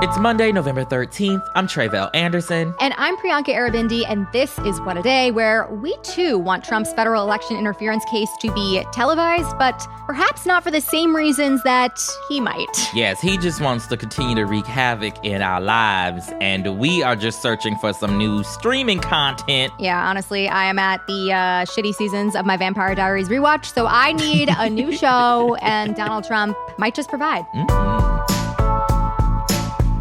It's Monday, November 13th. I'm Tre'vell Anderson. And I'm Priyanka Arabindi, and this is What a Day, where we too want Trump's federal election interference case to be televised, but perhaps not for the same reasons that he might. Yes, he just wants to continue to wreak havoc in our lives, and we are just searching for some new streaming content. Yeah, honestly, I am at the shitty seasons of my Vampire Diaries rewatch, so I need a new show, and Donald Trump might just provide.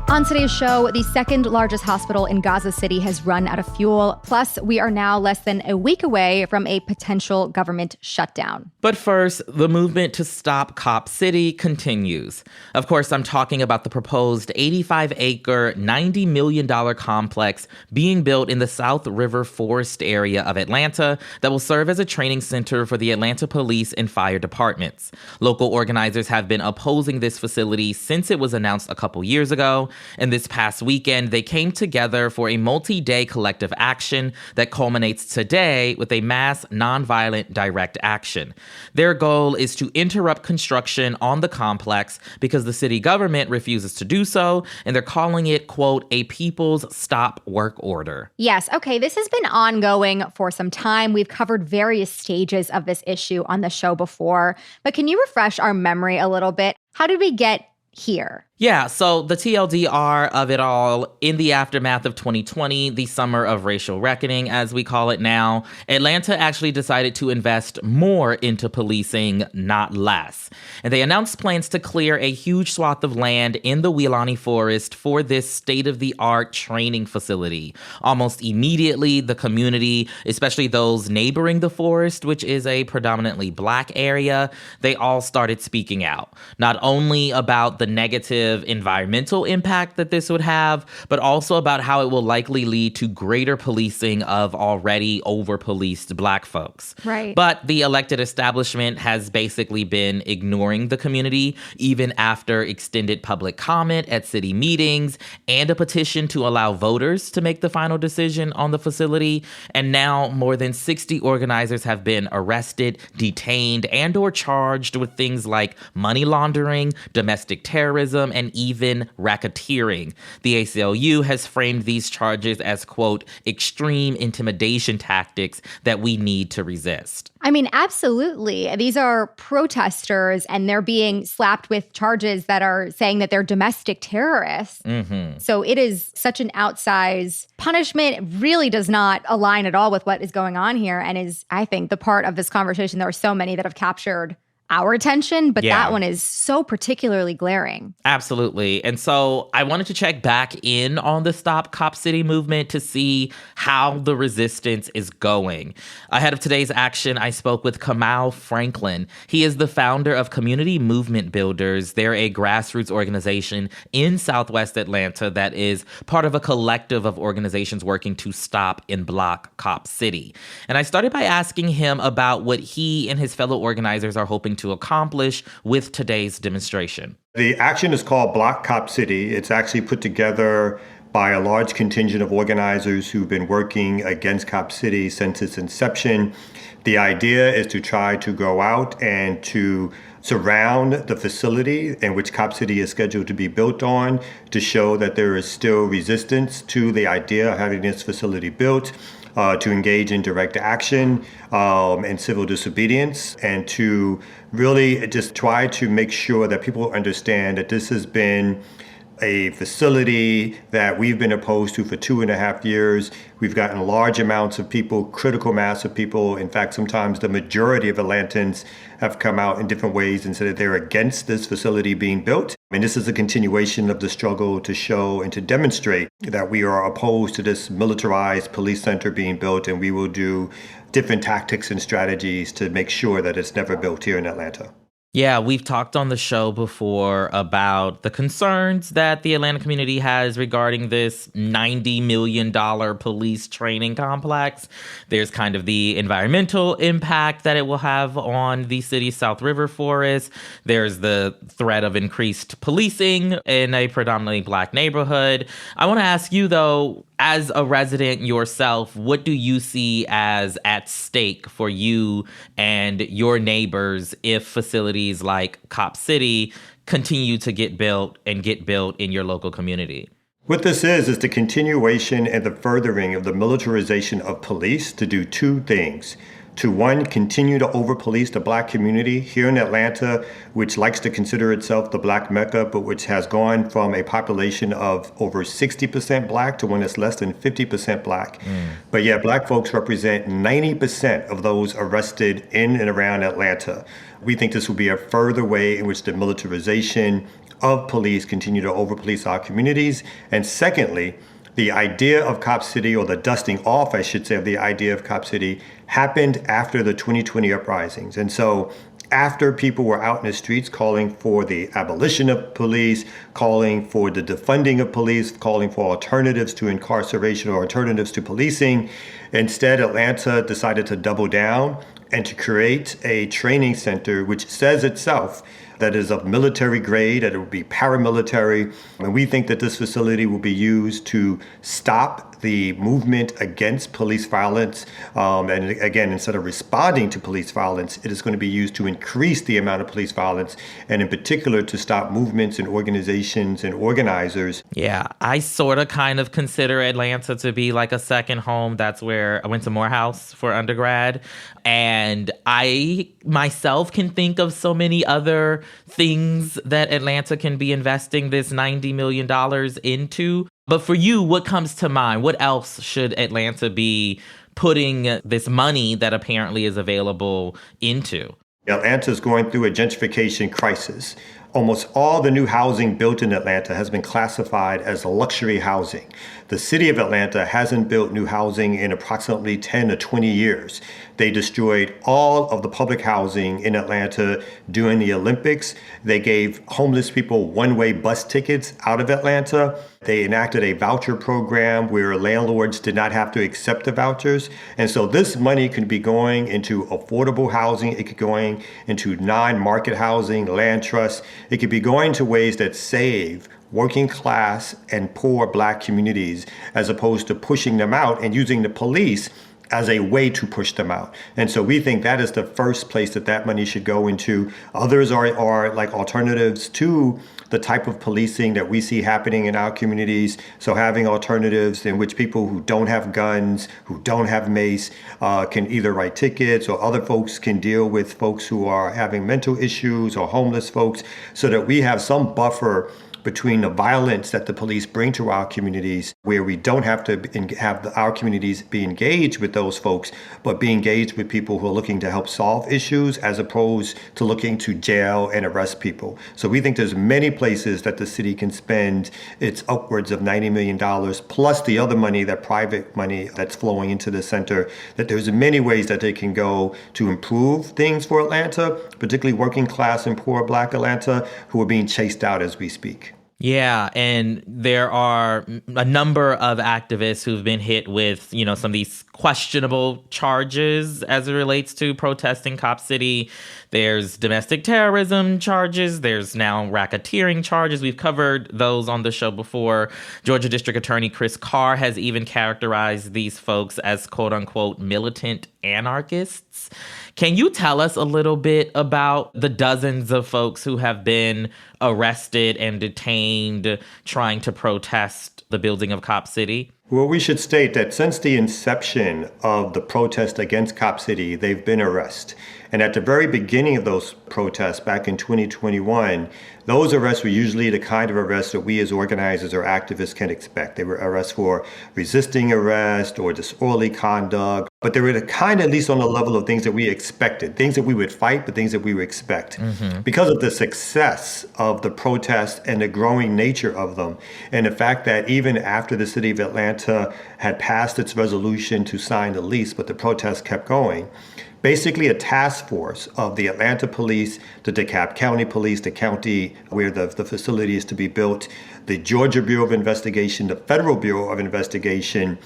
On today's show, the second largest hospital in Gaza City has run out of fuel. Plus, we are now less than a week away from a potential government shutdown. But first, the movement to stop Cop City continues. Of course, I'm talking about the proposed 85-acre, $90 million complex being built in the South River Forest area of Atlanta that will serve as a training center for the Atlanta police and fire departments. Local organizers have been opposing this facility since it was announced a couple years ago. And this past weekend, they came together for a multi-day collective action that culminates today with a mass nonviolent direct action. Their goal is to interrupt construction on the complex because the city government refuses to do so, and they're calling it, quote, a people's stop work order. Yes, okay, this has been ongoing for some time. We've covered various stages of this issue on the show before, but can you refresh our memory a little bit? How did we get here? Yeah, so the TLDR of it all, in the aftermath of 2020, the summer of racial reckoning, as we call it now, Atlanta actually decided to invest more into policing, not less. And they announced plans to clear a huge swath of land in the Weelaunee Forest for this state-of-the-art training facility. Almost immediately, the community, especially those neighboring the forest, which is a predominantly Black area, they all started speaking out, not only about the negative environmental impact that this would have, but also about how it will likely lead to greater policing of already over-policed Black folks. Right. But the elected establishment has basically been ignoring the community, even after extended public comment at city meetings and a petition to allow voters to make the final decision on the facility. And now more than 60 organizers have been arrested, detained, and or charged with things like money laundering, domestic terrorism, and even racketeering. The ACLU has framed these charges as, quote, extreme intimidation tactics that we need to resist. I mean, absolutely. These are protesters, and they're being slapped with charges that are saying that they're domestic terrorists. So it is such an outsized punishment. It really does not align at all with what is going on here, and is, I think, the part of this conversation. There are so many that have captured our attention, but that one is so particularly glaring. Absolutely. And so I wanted to check back in on the Stop Cop City movement to see how the resistance is going. Ahead of today's action, I spoke with Kamau Franklin. He is the founder of Community Movement Builders. They're a grassroots organization in Southwest Atlanta that is part of a collective of organizations working to stop and block Cop City. And I started by asking him about what he and his fellow organizers are hoping to accomplish with today's demonstration. The action is called Block Cop City. It's actually put together by a large contingent of organizers who've been working against Cop City since its inception. The idea is to try to go out and to surround the facility in which Cop City is scheduled to be built on, to show that there is still resistance to the idea of having this facility built, to engage in direct action and civil disobedience, and to really just try to make sure that people understand that this has been a facility that we've been opposed to for 2.5 years. We've gotten large amounts of people, critical mass of people. In fact, sometimes the majority of Atlantans have come out in different ways and said that they're against this facility being built. And this is a continuation of the struggle to show and to demonstrate that we are opposed to this militarized police center being built, and we will do different tactics and strategies to make sure that it's never built here in Atlanta. Yeah, we've talked on the show before about the concerns that the Atlanta community has regarding this $90 million police training complex. There's kind of the environmental impact that it will have on the city's South River Forest. There's the threat of increased policing in a predominantly Black neighborhood. I want to ask you, though, as a resident yourself, what do you see as at stake for you and your neighbors if facilities like Cop City continue to get built in your local community? What this is the continuation and the furthering of the militarization of police to do two things. To one, continue to over-police the Black community here in Atlanta, which likes to consider itself the Black Mecca, but which has gone from a population of over 60% Black to one that's less than 50% Black. But yet Black folks represent 90% of those arrested in and around Atlanta. We think this will be a further way in which the militarization of police continue to over-police our communities. And secondly, the idea of Cop City, or the dusting off, I should say, of the idea of Cop City happened after the 2020 uprisings. And so after people were out in the streets calling for the abolition of police, calling for the defunding of police, calling for alternatives to incarceration or alternatives to policing, instead Atlanta decided to double down and to create a training center which says itself that is of military grade, that it will be paramilitary. And we think that this facility will be used to stop the movement against police violence. And again, instead of responding to police violence, it is going to be used to increase the amount of police violence, and in particular to stop movements and organizations and organizers. Yeah, I sort of kind of consider Atlanta to be like a second home. That's where I went to Morehouse for undergrad. And I myself can think of so many other things that Atlanta can be investing this $90 million into. But for you, what comes to mind? What else should Atlanta be putting this money that apparently is available into? Atlanta is going through a gentrification crisis. Almost all the new housing built in Atlanta has been classified as luxury housing. The city of Atlanta hasn't built new housing in approximately 10 to 20 years. They destroyed all of the public housing in Atlanta during the Olympics. They gave homeless people one-way bus tickets out of Atlanta. They enacted a voucher program where landlords did not have to accept the vouchers. And so this money could be going into affordable housing. It could be going into non-market housing, land trusts. It could be going to ways that save working class and poor Black communities, as opposed to pushing them out and using the police as a way to push them out. And so we think that is the first place that money should go into. Others are like alternatives to the type of policing that we see happening in our communities. So having alternatives in which people who don't have guns, who don't have mace, can either write tickets, or other folks can deal with folks who are having mental issues or homeless folks, so that we have some buffer between the violence that the police bring to our communities, where we don't have to have our communities be engaged with those folks, but be engaged with people who are looking to help solve issues, as opposed to looking to jail and arrest people. So we think there's many places that the city can spend its upwards of $90 million, plus the other money, that private money that's flowing into the center, that there's many ways that they can go to improve things for Atlanta, particularly working class and poor Black Atlanta, who are being chased out as we speak. Yeah, and there are a number of activists who've been hit with, some of these questionable charges as it relates to protesting Cop City. There's domestic terrorism charges. There's now racketeering charges. We've covered those on the show before. Georgia District Attorney Chris Carr has even characterized these folks as quote unquote militant anarchists. Can you tell us a little bit about the dozens of folks who have been arrested and detained trying to protest the building of Cop City? Well, we should state that since the inception of the protest against Cop City, they've been arrested. And at the very beginning of those protests back in 2021, those arrests were usually the kind of arrests that we as organizers or activists can expect. They were arrests for resisting arrest or disorderly conduct, but they were the kind, at least on the level of things that we expected, things that we would fight, but things that we would expect. Because of the success of the protests and the growing nature of them, and the fact that even after the city of Atlanta had passed its resolution to sign the lease, but the protests kept going, basically a task force of the Atlanta Police, the DeKalb County Police, the county where the facility is to be built, the Georgia Bureau of Investigation, the Federal Bureau of Investigation,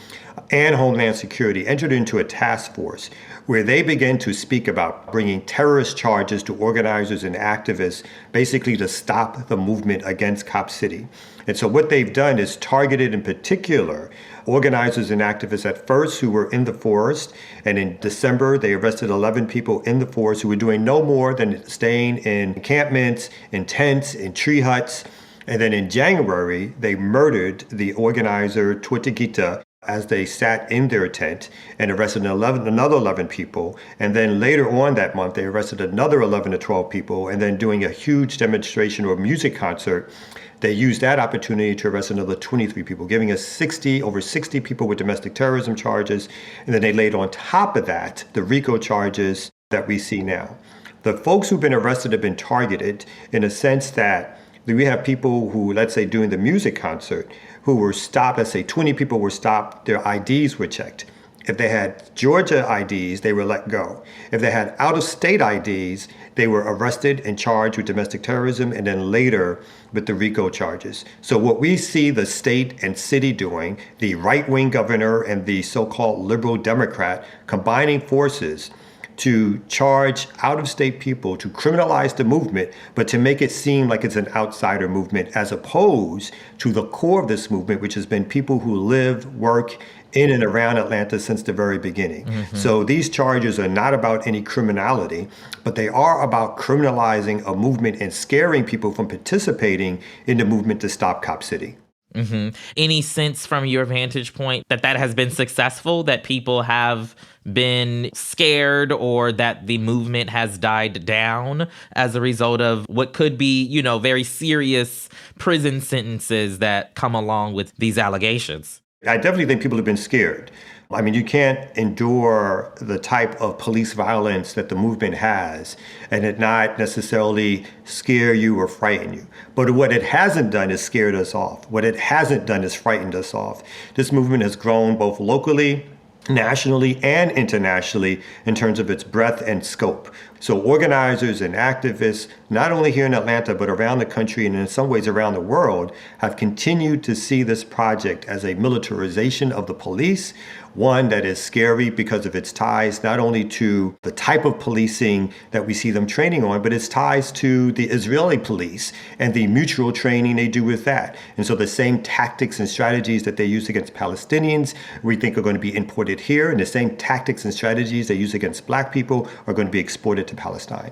and Homeland Security entered into a task force where they began to speak about bringing terrorist charges to organizers and activists, basically to stop the movement against Cop City. And so what they've done is targeted in particular organizers and activists at first who were in the forest. And in December, they arrested 11 people in the forest who were doing no more than staying in encampments, in tents, in tree huts. And then in January, they murdered the organizer Tuategita as they sat in their tent and arrested another 11 people. And then later on that month, they arrested another 11 to 12 people. And then doing a huge demonstration or music concert, they used that opportunity to arrest another 23 people, giving us over 60 people with domestic terrorism charges. And then they laid on top of that the RICO charges that we see now. The folks who've been arrested have been targeted in a sense that we have people who, let's say, during the music concert, who were stopped, let's say 20 people were stopped, their IDs were checked. If they had Georgia IDs, they were let go. If they had out-of-state IDs, they were arrested and charged with domestic terrorism and then later with the RICO charges. So what we see the state and city doing, the right-wing governor and the so-called liberal Democrat combining forces to charge out-of-state people to criminalize the movement, but to make it seem like it's an outsider movement, as opposed to the core of this movement, which has been people who live, work in and around Atlanta since the very beginning. Mm-hmm. So these charges are not about any criminality, but they are about criminalizing a movement and scaring people from participating in the movement to stop Cop City. Mm-hmm. Any sense from your vantage point that has been successful, that people have been scared or that the movement has died down as a result of what could be, very serious prison sentences that come along with these allegations? I definitely think people have been scared. I mean, you can't endure the type of police violence that the movement has and it not necessarily scare you or frighten you. But what it hasn't done is scared us off. What it hasn't done is frightened us off. This movement has grown both locally, nationally, and internationally in terms of its breadth and scope. So organizers and activists, not only here in Atlanta, but around the country and in some ways around the world, have continued to see this project as a militarization of the police, one that is scary because of its ties not only to the type of policing that we see them training on, but its ties to the Israeli police and the mutual training they do with that. And so the same tactics and strategies that they use against Palestinians, we think are going to be imported here, and the same tactics and strategies they use against Black people are going to be exported to Palestine.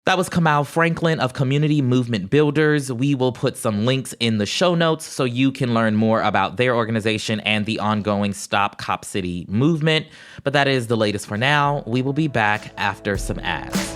That was Kamau Franklin of Community Movement Builders. We will put some links in the show notes so you can learn more about their organization and the ongoing Stop Cop City movement. But that is the latest for now. We will be back after some ads.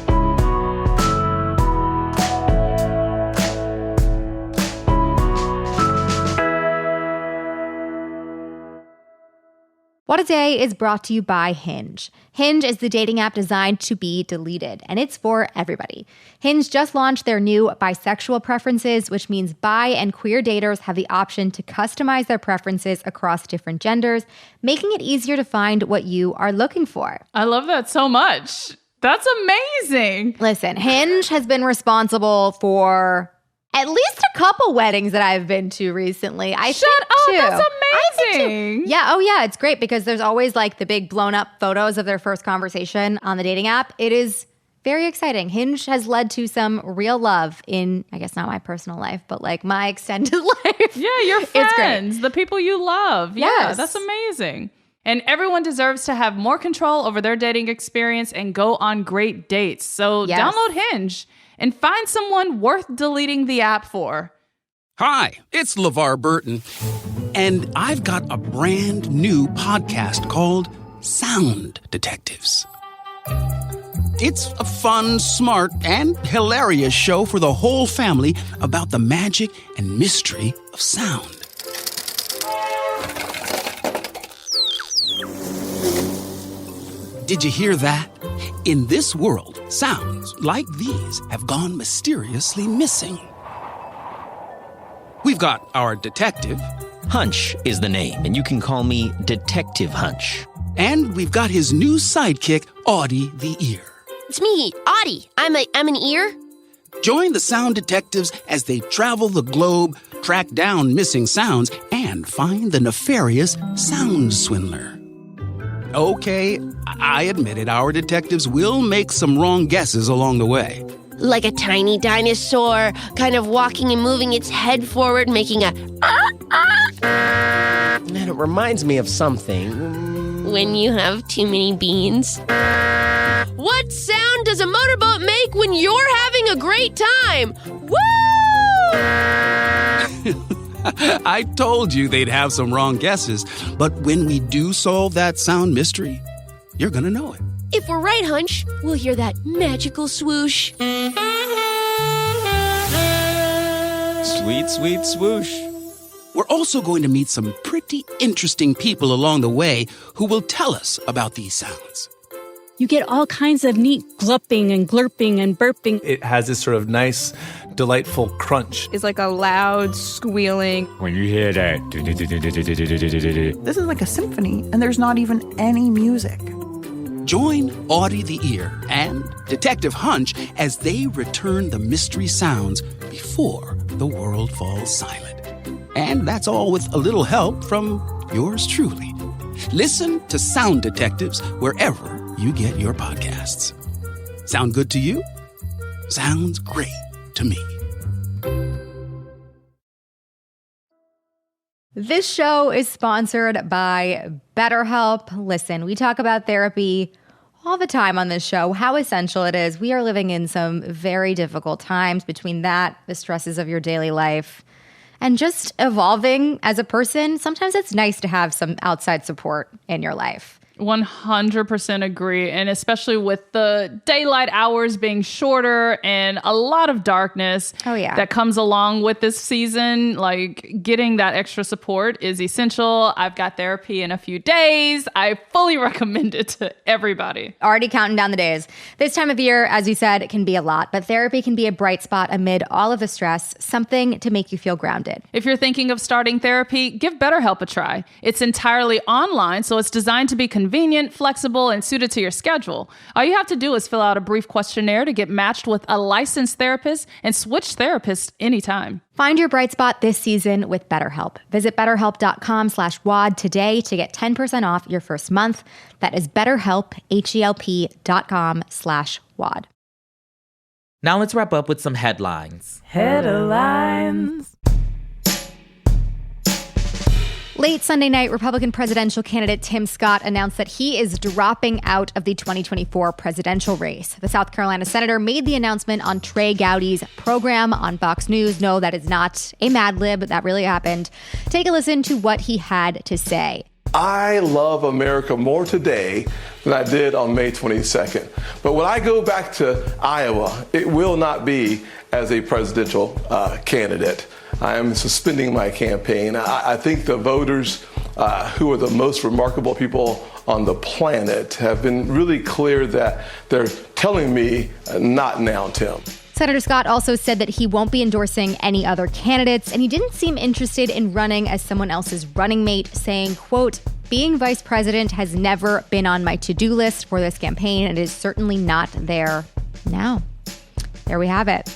What a Day is brought to you by Hinge. Hinge is the dating app designed to be deleted, and it's for everybody. Hinge just launched their new bisexual preferences, which means bi and queer daters have the option to customize their preferences across different genders, making it easier to find what you are looking for. I love that so much. That's amazing. Listen, Hinge has been responsible for at least a couple weddings that I've been to recently. Shut up, that's amazing. Yeah, it's great because there's always like the big blown up photos of their first conversation on the dating app. It is very exciting. Hinge has led to some real love in, I guess not my personal life, but like my extended life. Yeah, your friends, the people you love. Yeah, yes. That's amazing. And everyone deserves to have more control over their dating experience and go on great dates. So download Hinge and find someone worth deleting the app for. Hi, it's LeVar Burton, and I've got a brand new podcast called Sound Detectives. It's a fun, smart, and hilarious show for the whole family about the magic and mystery of sound. Did you hear that? In this world, sounds like these have gone mysteriously missing. We've got our detective. Hunch is the name, and you can call me Detective Hunch. And we've got his new sidekick, Audie the Ear. It's me, Audie. I'm an ear. Join the Sound Detectives as they travel the globe track down missing sounds, and find the nefarious sound swindler. Okay, I admit it, our detectives will make some wrong guesses along the way. Like a tiny dinosaur, kind of walking and moving its head forward, making a And it reminds me of something. When you have too many beans. What sound does a motorboat make when you're having a great time? Woo! I told you they'd have some wrong guesses, but when we do solve that sound mystery, you're gonna know it. If we're right, Hunch, we'll hear that magical swoosh. Sweet, sweet swoosh. We're also going to meet some pretty interesting people along the way who will tell us about these sounds. You get all kinds of neat glupping and glurping and burping. It has this sort of nice, delightful crunch. It's like a loud squealing. When you hear that. This is like a symphony, and there's not even any music. Join Audie the Ear and Detective Hunch as they return the mystery sounds before the world falls silent. And that's all with a little help from yours truly. Listen to Sound Detectives wherever you get your podcasts. Sound good to you? Sounds great to me. This show is sponsored by BetterHelp. Listen, we talk about therapy all the time on this show, how essential it is. We are living in some very difficult times between that, the stresses of your daily life, and just evolving as a person. Sometimes it's nice to have some outside support in your life. 100% agree. And especially with the daylight hours being shorter and a lot of darkness that comes along with this season, like getting that extra support is essential. I've got therapy in a few days. I fully recommend it to everybody. Already counting down the days. This time of year, as you said, it can be a lot, but therapy can be a bright spot amid all of the stress, something to make you feel grounded. If you're thinking of starting therapy, give BetterHelp a try. It's entirely online, so it's designed to be convenient, flexible, and suited to your schedule. All you have to do is fill out a brief questionnaire to get matched with a licensed therapist and switch therapists anytime. Find your bright spot this season with BetterHelp. Visit BetterHelp.com/WAD today to get 10% off your first month. That is BetterHelp, HELP.com/WAD. Now let's wrap up with some headlines. Headlines. Late Sunday night, Republican presidential candidate Tim Scott announced that he is dropping out of the 2024 presidential race. The South Carolina senator made the announcement on Trey Gowdy's program on Fox News. No, that is not a Mad Lib. That really happened. Take a listen to what he had to say. I love America more today than I did on May 22nd. But when I go back to Iowa, it will not be as a presidential candidate. I am suspending my campaign. I think the voters who are the most remarkable people on the planet have been really clear that they're telling me not now, Tim. Senator Scott also said that he won't be endorsing any other candidates, and he didn't seem interested in running as someone else's running mate, saying, quote, "Being vice president has never been on my to-do list for this campaign, and it is certainly not there now." There we have it.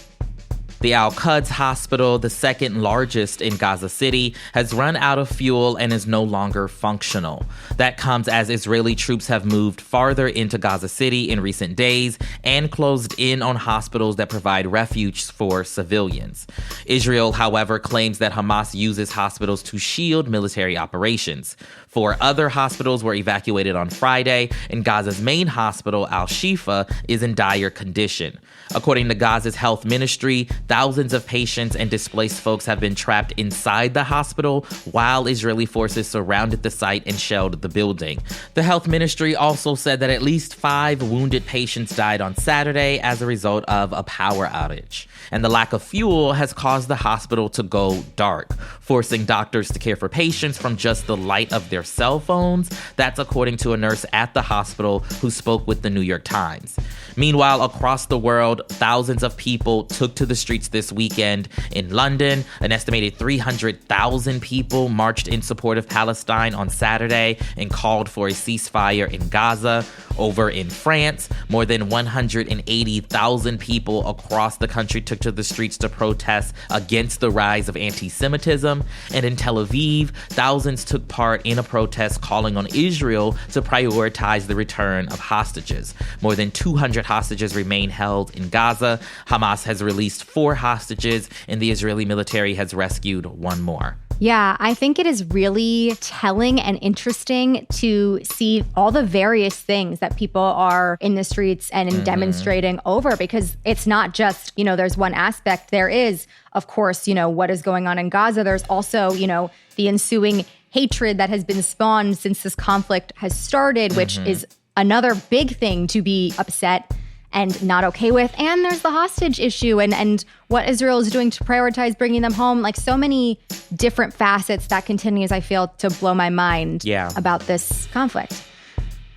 The Al-Quds hospital, the second largest in Gaza City, has run out of fuel and is no longer functional. That comes as Israeli troops have moved farther into Gaza City in recent days and closed in on hospitals that provide refuge for civilians. Israel, however, claims that Hamas uses hospitals to shield military operations. 4 other hospitals were evacuated on Friday, and Gaza's main hospital, Al-Shifa, is in dire condition. According to Gaza's health ministry, thousands of patients and displaced folks have been trapped inside the hospital while Israeli forces surrounded the site and shelled the building. The health ministry also said that at least 5 wounded patients died on Saturday as a result of a power outage. And the lack of fuel has caused the hospital to go dark, forcing doctors to care for patients from just the light of their cell phones. That's according to a nurse at the hospital who spoke with the New York Times. Meanwhile, across the world, thousands of people took to the streets streets this weekend in London. An estimated 300,000 people marched in support of Palestine on Saturday and called for a ceasefire in Gaza. Over in France, more than 180,000 people across the country took to the streets to protest against the rise of anti-Semitism. And in Tel Aviv, thousands took part in a protest calling on Israel to prioritize the return of hostages. More than 200 hostages remain held in Gaza. Hamas has released 4 hostages, and the Israeli military has rescued 1 more. Yeah, I think it is really telling and interesting to see all the various things that people are in the streets and demonstrating over, because it's not just, there's one aspect. There is, of course, what is going on in Gaza. There's also, the ensuing hatred that has been spawned since this conflict has started, which is another big thing to be upset and not okay with. And there's the hostage issue and what Israel is doing to prioritize bringing them home. Like, so many different facets that continues, I feel, to blow my mind about this conflict.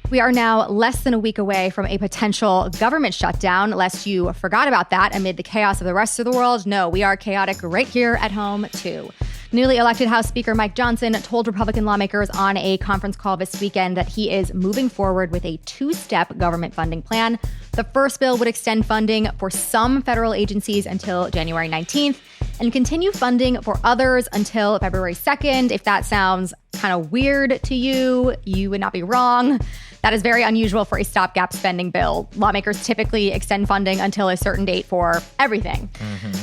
We are now less than a week away from a potential government shutdown, lest you forgot about that amid the chaos of the rest of the world. No, we are chaotic right here at home, too. Newly elected House Speaker Mike Johnson told Republican lawmakers on a conference call this weekend that he is moving forward with a 2-step government funding plan. The first bill would extend funding for some federal agencies until January 19th and continue funding for others until February 2nd. If that sounds kind of weird to you, you would not be wrong. That is very unusual for a stopgap spending bill. Lawmakers typically extend funding until a certain date for everything.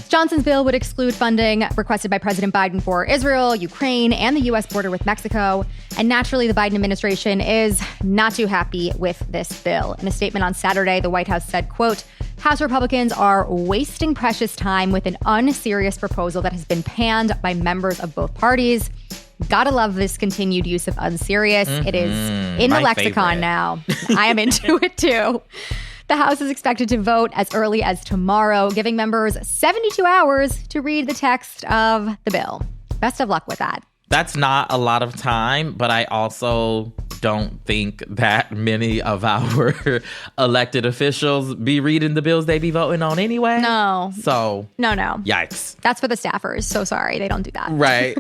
Johnson's bill would exclude funding requested by President Biden for Israel, Ukraine, and the U.S. border with Mexico. And naturally, the Biden administration is not too happy with this bill. In a statement on Saturday, the White House said, quote, House Republicans are wasting precious time with an unserious proposal that has been panned by members of both parties. Gotta love this continued use of unserious. It is in the lexicon now. I am into it too. The House is expected to vote as early as tomorrow, giving members 72 hours to read the text of the bill. Best of luck with that. That's not a lot of time, but I also don't think that many of our elected officials be reading the bills they be voting on anyway. No. So. No. Yikes. That's for the staffers. So sorry. They don't do that. Right.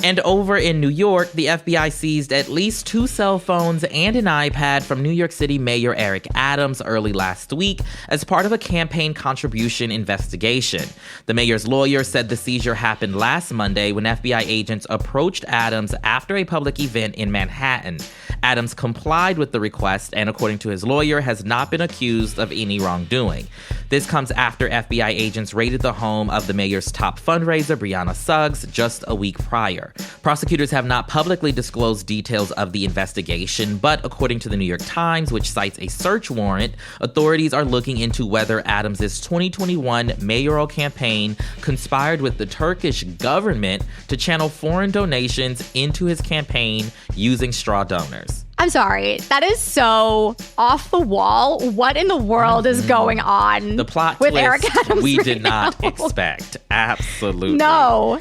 And over in New York, the FBI seized at least 2 cell phones and an iPad from New York City Mayor Eric Adams early last week as part of a campaign contribution investigation. The mayor's lawyer said the seizure happened last Monday when FBI agents approached Adams after a public event in Manhattan. Adams complied with the request and, according to his lawyer, has not been accused of any wrongdoing. This comes after FBI agents raided the home of the mayor's top fundraiser, Brianna Suggs, just a week prior. Prosecutors have not publicly disclosed details of the investigation, but according to the New York Times, which cites a search warrant, authorities are looking into whether Adams's 2021 mayoral campaign conspired with the Turkish government to channel foreign donations into his campaign using straw donors. I'm sorry. That is so off the wall. What in the world is going on? The plot with twist Eric Adams we did not expect. Absolutely. No.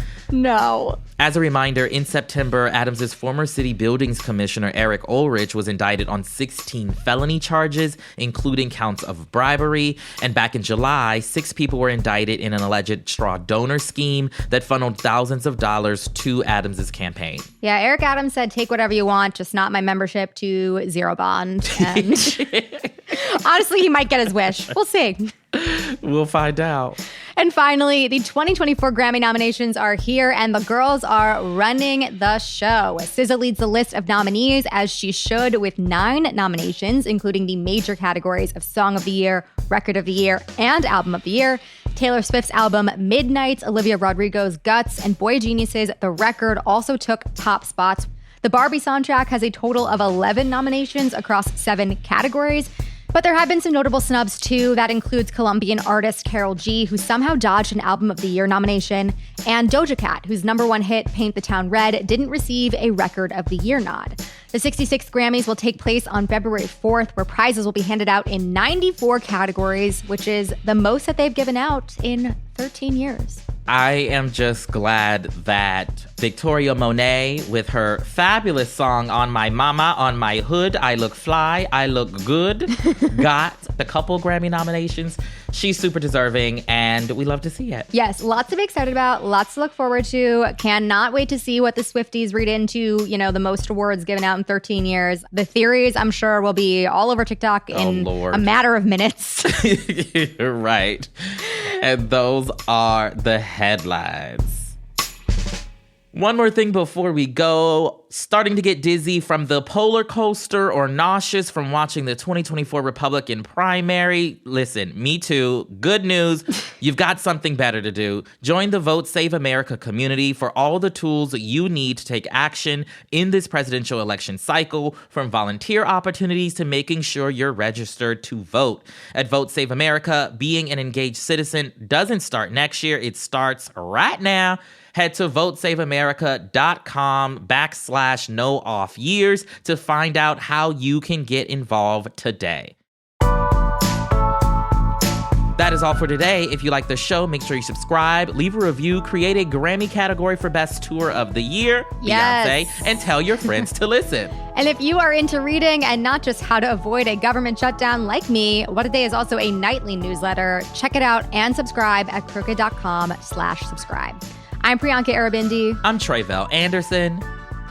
As a reminder, in September, Adams's former city buildings commissioner, Eric Ulrich, was indicted on 16 felony charges, including counts of bribery. And back in July, 6 people were indicted in an alleged straw donor scheme that funneled thousands of dollars to Adams's campaign. Yeah, Eric Adams said, take whatever you want, just not my membership to Zero Bond. And honestly, he might get his wish. We'll see. We'll find out. And finally, the 2024 Grammy nominations are here, and the girls are running the show. SZA leads the list of nominees, as she should, with 9 nominations, including the major categories of Song of the Year, Record of the Year, and Album of the Year. Taylor Swift's album Midnight, Olivia Rodrigo's Guts, and Boy Genius's The Record also took top spots. The Barbie soundtrack has a total of 11 nominations across 7 categories. But there have been some notable snubs, too. That includes Colombian artist Karol G, who somehow dodged an Album of the Year nomination, and Doja Cat, whose #1 hit, Paint the Town Red, didn't receive a Record of the Year nod. The 66th Grammys will take place on February 4th, where prizes will be handed out in 94 categories, which is the most that they've given out in 13 years. I am just glad that Victoria Monet, with her fabulous song On My Mama, On My Hood, I Look Fly, I Look Good, got the couple Grammy nominations. She's super deserving, and we love to see it. Yes, lots to be excited about, lots to look forward to. Cannot wait to see what the Swifties read into, the most awards given out in 13 years. The theories, I'm sure, will be all over TikTok in a matter of minutes. You're right. And those are the headlines. One more thing before we go. Starting to get dizzy from the polar coaster or nauseous from watching the 2024 Republican primary? Listen, me too. Good news. You've got something better to do. Join the Vote Save America community for all the tools you need to take action in this presidential election cycle, from volunteer opportunities to making sure you're registered to vote. At Vote Save America, being an engaged citizen doesn't start next year. It starts right now. Head to votesaveamerica.com/no-off-years to find out how you can get involved today. That is all for today. If you like the show, make sure you subscribe, leave a review, create a Grammy category for Best Tour of the Year, yes. Beyonce, and tell your friends to listen. And if you are into reading and not just how to avoid a government shutdown like me, What a Day is also a nightly newsletter. Check it out and subscribe at crooked.com/subscribe. I'm Priyanka Arabindi. I'm Tre'vell Anderson.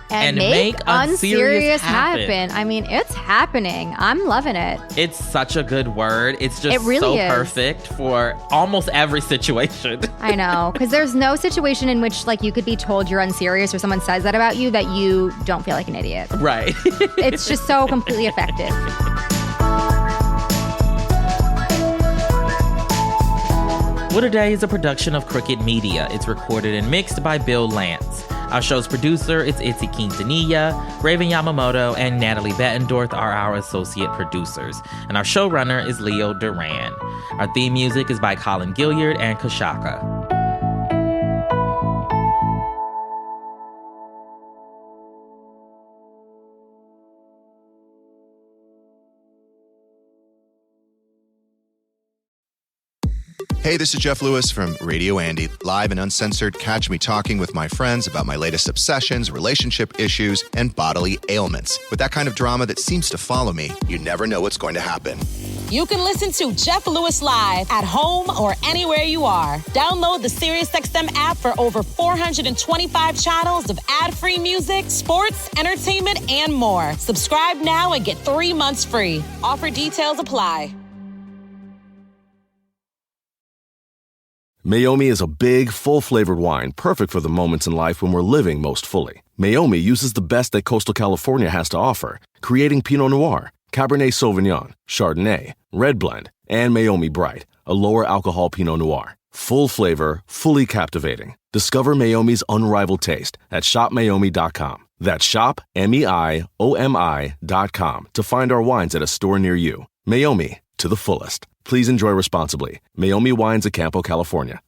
And make unserious happen. I mean, it's happening. I'm loving it. It's such a good word. It's just it really so is. Perfect for almost every situation. I know, because there's no situation in which you could be told you're unserious or someone says that about you that you don't feel like an idiot. Right. It's just so completely effective. What a Day is a production of Crooked Media. It's recorded and mixed by Bill Lance. Our show's producer is Itzy Quintanilla. Raven Yamamoto and Natalie Bettendorf are our associate producers. And our showrunner is Leo Duran. Our theme music is by Colin Gilliard and Kashaka. Hey, this is Jeff Lewis from Radio Andy. Live and uncensored, catch me talking with my friends about my latest obsessions, relationship issues, and bodily ailments. With that kind of drama that seems to follow me, you never know what's going to happen. You can listen to Jeff Lewis live at home or anywhere you are. Download the SiriusXM app for over 425 channels of ad-free music, sports, entertainment, and more. Subscribe now and get 3 months free. Offer details apply. Meiomi is a big, full-flavored wine, perfect for the moments in life when we're living most fully. Meiomi uses the best that coastal California has to offer, creating Pinot Noir, Cabernet Sauvignon, Chardonnay, Red Blend, and Meiomi Bright, a lower-alcohol Pinot Noir. Full flavor, fully captivating. Discover Meiomi's unrivaled taste at shopmeiomi.com. That's shop, MEIOMI.com to find our wines at a store near you. Meiomi, to the fullest. Please enjoy responsibly. Meiomi Wines of Campo, California.